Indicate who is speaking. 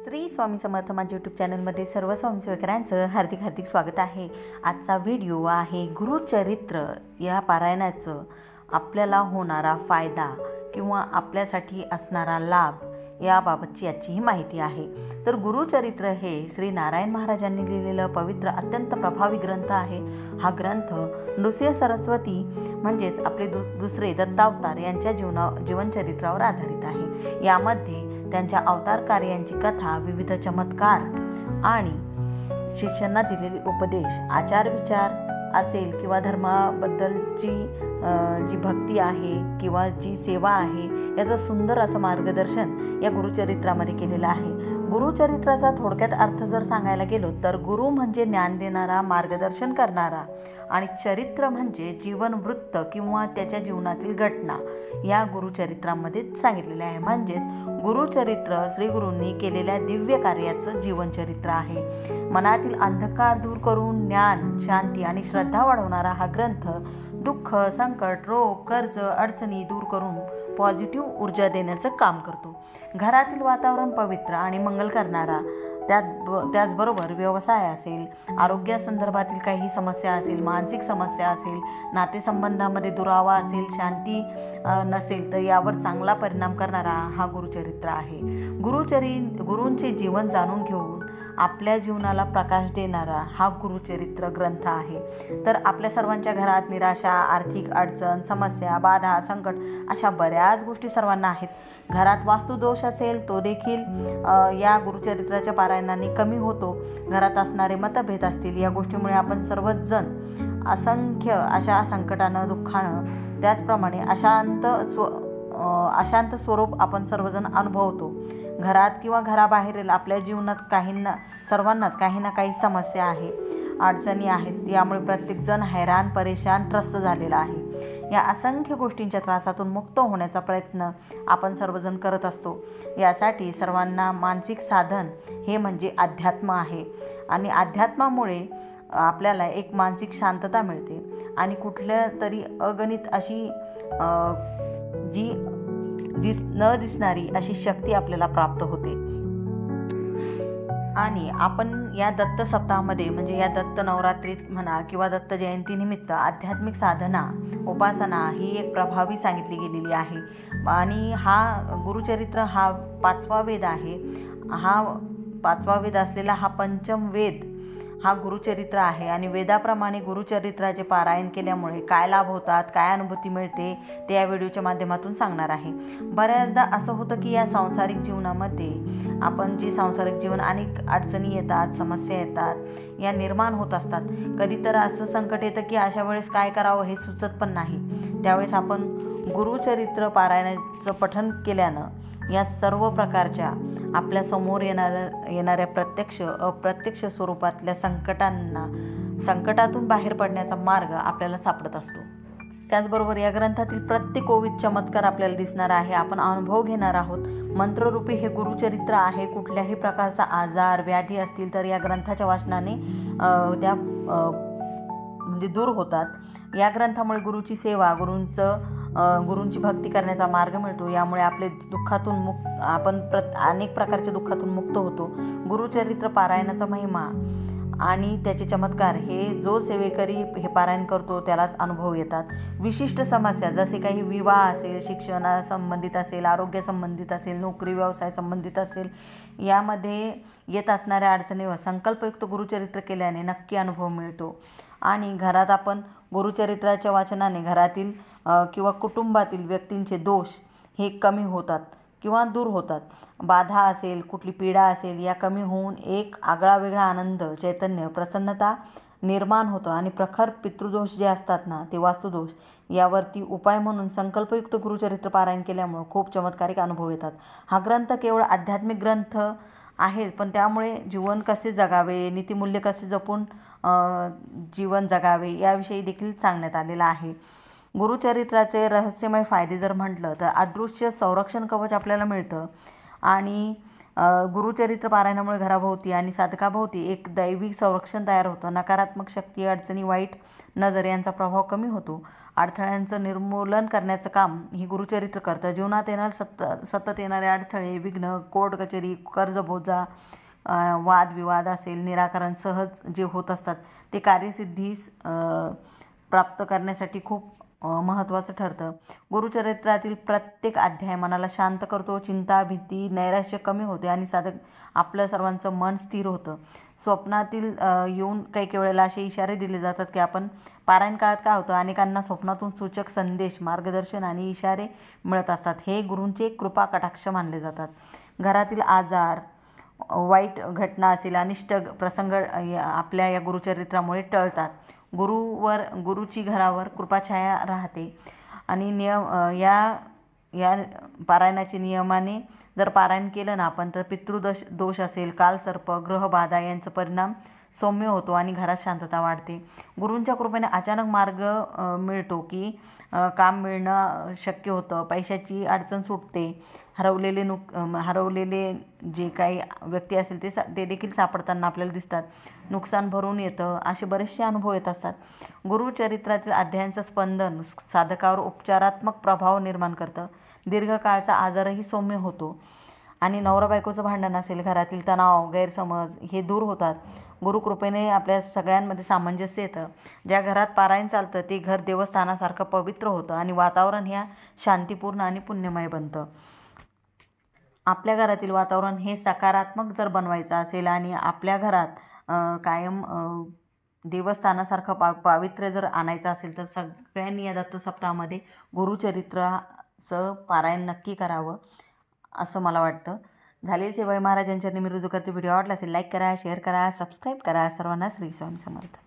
Speaker 1: श्री स्वामी समर्थ माझ्या यूट्यूब चॅनलमध्ये सर्व स्वामीसेवकांचं हार्दिक हार्दिक स्वागत आहे। आजचा व्हिडिओ आहे गुरुचरित्र या पारायणाचं आपल्याला होणारा फायदा किंवा आपल्यासाठी असणारा लाभ याबाबतची आजची ही माहिती आहे। तर गुरुचरित्र हे श्री नारायण महाराजांनी लिहिलेलं पवित्र अत्यंत प्रभावी ग्रंथ आहे। हा ग्रंथ नृसिंह सरस्वती म्हणजेच आपले दुसरे दत्तावतार यांच्या जीवनचरित्रावर आधारित आहे। यामध्ये त्यांच्या अवतार कार्यांची कथा, विविध चमत्कार आणि शिष्यांना दिलेले उपदेश, आचार विचार असेल किंवा धर्माबद्दलची जी भक्ती आहे किंवा जी सेवा आहे याचं सुंदर असं मार्गदर्शन या गुरुचरित्रामध्ये केलेलं आहे। गुरुचरित्राचा थोडक्यात अर्थ जर सांगायला गेलो तर गुरु म्हणजे ज्ञान देणारा, मार्गदर्शन करणारा आणि चरित्र म्हणजे जीवन वृत्त किंवा त्याच्या जीवनातील घटना या गुरुचरित्रामध्ये सांगितलेले आहे। म्हणजेच गुरुचरित्र श्री गुरूंनी केलेल्या दिव्य कार्याचं जीवनचरित्र आहे। मनातील अंधकार दूर करून ज्ञान, शांती आणि श्रद्धा वाढवणारा हा ग्रंथ दुःख, संकट, रोग, कर्ज, अडचणी दूर करून पॉझिटिव्ह ऊर्जा देण्याचं काम करतो। घरातील वातावरण पवित्र आणि मंगल करणारा, त्याचबरोबर व्यवसाय असेल, आरोग्यासंदर्भातील काही समस्या असेल, मानसिक समस्या असेल, नातेसंबंधामध्ये दुरावा असेल, शांती नसेल तर यावर चांगला परिणाम करणारा हा गुरुचरित्र आहे। गुरूंचे जीवन जाणून घेऊन आपल्या जीवनाला प्रकाश देणारा हा गुरुचरित्र ग्रंथ आहे। तर आपल्या सर्वांच्या घरात निराशा, आर्थिक अडचण, समस्या, बाधा, संकट अशा बऱ्याच गोष्टी सर्वांना आहेत। घरात वास्तुदोष असेल तो देखील या गुरुचरित्राच्या पारायणाने कमी होतो। घरात असणारे मतभेद असतील, या गोष्टीमुळे आपण सर्वच जण असंख्य अशा संकटानं, दुःखानं, त्याचप्रमाणे अशांत स्वरूप आपण सर्वजण अनुभवतो। घरात किंवा घराबाहेरील आपल्या जीवनात सर्वांनाच काही ना काही समस्या आहे, अडचणी आहेत। यामुळे प्रत्येकजण हैराण, परेशान, त्रस्त झालेला आहे। या असंख्य गोष्टींच्या त्रासातून मुक्त होण्याचा प्रयत्न आपण सर्वजण करत असतो। यासाठी सर्वांना मानसिक साधन हे म्हणजे अध्यात्म आहे आणि अध्यात्मामुळे आपल्याला एक मानसिक शांतता मिळते आणि कुठल्या तरी अगणित अशी जी न दिसणारी अशी शक्ती आपल्याला प्राप्त होते। आणि आपण या दत्त सप्ताहामध्ये म्हणजे या दत्त नवरात्रीत म्हणा किंवा दत्त जयंतीनिमित्त आध्यात्मिक साधना, उपासना ही एक प्रभावी सांगितली गेलेली आहे। आणि हा गुरुचरित्र हा 5वा वेद आहे। हा 5वा वेद असलेला हा पंचम वेद हा गुरुचरित्र आहे आणि वेदाप्रमाणे गुरुचरित्राचे पारायण केल्यामुळे काय लाभ होतात, काय अनुभूती मिळते ते या व्हिडिओच्या माध्यमातून सांगणार आहे। बऱ्याचदा असं होतं की या सांसारिक जीवनामध्ये आपण जे सांसारिक जीवन अनेक अडचणी येतात, समस्या येतात, या निर्माण होत असतात। कधी तर असं संकट येतं की अशा वेळेस काय करावं हे सुचत पण नाही। त्यावेळेस आपण गुरुचरित्र पारायणाचं पठण केल्यानं या सर्व प्रकारच्या आपल्या समोर येणाऱ्या प्रत्यक्ष, अप्रत्यक्ष स्वरूपातल्या संकटातून बाहेर पडण्याचा मार्ग आपल्याला सापडत असतो। त्याचबरोबर या ग्रंथातील प्रत्येक ओवीत चमत्कार आपल्याला दिसणार आहे, आपण अनुभव घेणार आहोत। मंत्ररूपी हे गुरुचरित्र आहे। कुठल्याही प्रकारचा आजार, व्याधी असतील तर या ग्रंथाच्या वाचनाने त्या म्हणजे दूर होतात। या ग्रंथामुळे गुरुची सेवा, गुरूंची भक्ती करण्याचा मार्ग मिळतो। यामुळे आपले आपण अनेक प्रकारच्या दुःखातून मुक्त होतो। गुरुचरित्र पारायणाचा महिमा आणि त्याचे चमत्कार हे जो सेवेकरी हे पारायण करतो त्यालाच अनुभव येतात। विशिष्ट समस्या जसे काही विवाह असेल, शिक्षणासंबंधित असेल, आरोग्यासंबंधित असेल, नोकरी व्यवसाय संबंधित असेल, यामध्ये येत असणाऱ्या अडचणीवर संकल्पयुक्त गुरुचरित्र केल्याने नक्की अनुभव मिळतो। आणि घरात आपण गुरुचरित्राच्या वाचनाने घरातील किंवा कुटुंबातील व्यक्तींचे दोष हे कमी होतात किंवा दूर होतात। बाधा असेल, कुठली पीडा असेल, या कमी होऊन एक आगळा वेगळा आनंद, चैतन्य, प्रसन्नता निर्माण होतं आणि प्रखर पितृदोष जे असतात ना, ते वास्तुदोष, यावरती उपाय म्हणून संकल्पयुक्त गुरुचरित्र पारायण केल्यामुळे खूप चमत्कारिक अनुभव येतात। हा ग्रंथ केवळ आध्यात्मिक ग्रंथ आहे, पण त्यामुळे जीवन कसे जगावे, नीतिमूल्य कसे जपून जीवन जगावे याविषयी देखील सांगण्यात आलेलं आहे। गुरुचरित्राचे रहस्यमय फायदे जर म्हटलं तर अदृश्य संरक्षण कवच आपल्याला मिळतं आणि गुरुचरित्र पारायणामुळे घराभोवती आणि साधकाभोवती एक दैविक संरक्षण तयार होतं। नकारात्मक शक्ती, अडचणी, वाईट नजर यांचा प्रभाव कमी होतो। अडथळ्यांचं निर्मूलन करण्याचं काम ही गुरुचरित्र करतं. जीवनात सतत येणारे अडथळे, विघ्न, कोर्ट कचेरी, कर्जबोजा, वादविवाद असेल, निराकरण सहज जे होत असतात ते कार्यसिद्धीस प्राप्त करण्यासाठी खूप महत्त्वाचं ठरतं. गुरुचरित्रातील प्रत्येक अध्याय मनाला शांत करतो, चिंता, भीती, नैराश्य कमी होते आणि साधक आपलं सर्वांचं मन स्थिर होतं. स्वप्नातील येऊन काही वेळेला असे इशारे दिले जातात की आपण पारायण काळात काय होतं, अनेकांना स्वप्नातून सूचक संदेश, मार्गदर्शन आणि इशारे मिळत असतात. हे गुरूंचे कृपा कटाक्ष मानले जातात. घरातील आजार, वाईट घटना असेल, अनिष्ट प्रसंग आपल्या या गुरुचरित्रामुळे टळतात. गुरुची घरावर कृपाछाया राहते आणि या पारायणाचे नियमाने जर पारायण केलं ना आपण तर पितृदोष असेल, कालसर्प, ग्रहबाधा यांचा परिणाम सौम्य होतो आणि घरात शांतता वाढते. गुरूंच्या कृपेने अचानक मार्ग मिळतो की काम मिळणं शक्य होतं, पैशाची अडचण सुटते, हरवलेले जे काही व्यक्ती असेल ते देखील सापडताना आपल्याला दिसतात, नुकसान भरून येतं, असे बरेचसे अनुभव येत असतात. गुरुचरित्रातील अध्यायांचं स्पंदन साधकावर उपचारात्मक प्रभाव निर्माण करतं. दीर्घकाळचा आजारही सौम्य होतो आणि नवरा बायकोचं भांडण असेल, घरातील तणाव, गैरसमज हे दूर होतात. गुरुकृपेने आपल्या सगळ्यांमध्ये सामंजस्य येतं. ज्या घरात पारायण चालतं ते घर देवस्थानासारखं पवित्र होतं आणि वातावरण ह्या शांतीपूर्ण आणि पुण्यमय बनतं. आपल्या घरातील वातावरण हे सकारात्मक जर बनवायचं असेल आणि आपल्या घरात कायम देवस्थानासारखं पावित्र्य जर आणायचं असेल तर सगळ्यांनी या दत्त सप्ताहामध्ये गुरुचरित्राचं पारायण नक्की करावं असं मला वाटतं. झालेली सेवा महाराजांच्या निमित्त करते. व्हिडिओ आवडला असेल लाईक करा, शेअर करा, सबस्क्राईब करा. सर्वांना श्री स्वामी समर्थ.